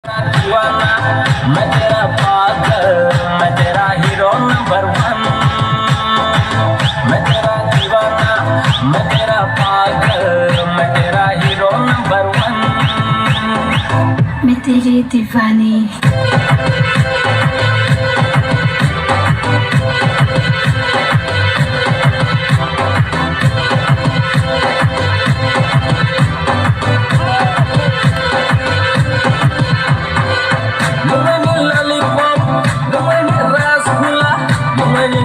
दीवाना मैं तेरा पागल मैं तेरा हीरो नंबर वन मैं तेरा दीवाना मैं तेरा पागल मैं तेरा हीरो नंबर वन मैं तेरी दीवानी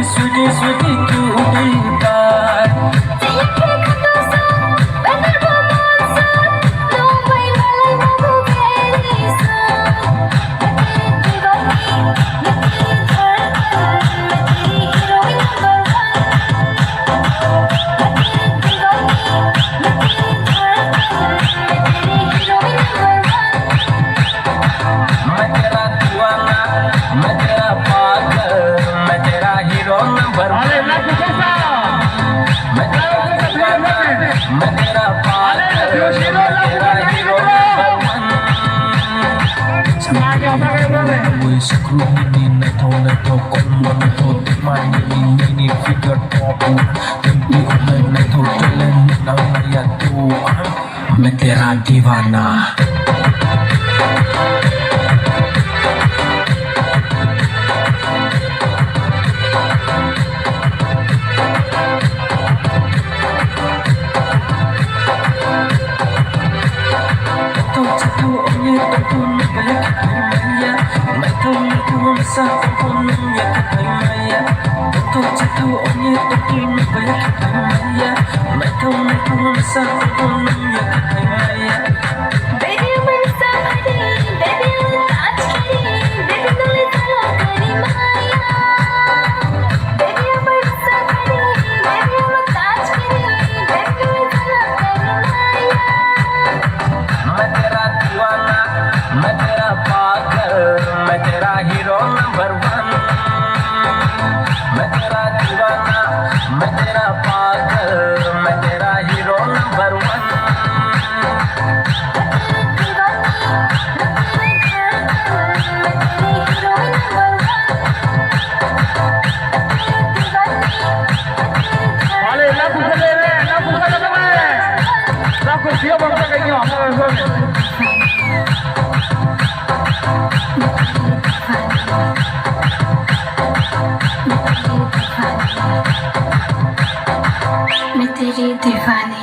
Sweetie, sweetie, cutie pie. मैं तेरा दीवाना मैं तेरा पागल मैं तेरा हीरो नंबर वन मैं तेरा दीवाना मैं तेरा पागल मैं तेरा hero number one Ui screw ni này thâu con muốn thâu tiếc mai ni figure pop tình yêu này thâu cho lên nào này ya tu मैं तेरा दीवाना Sa phone ya kaya to chatu onye to kin baya kaya mai thong sa phone ya kaya baby मेरे सामने baby आज की baby तुझे चला करी माया baby मेरे सामने baby आज की baby तुझे चला करी माया मैं तेरा दीवाना मैं तेरा पागल मैं तेरा हीरो नंबर वन मैं तेरा दीवाना मैं तेरा पागल मैं तेरा हीरो नंबर वन मैं तेरी दीवानी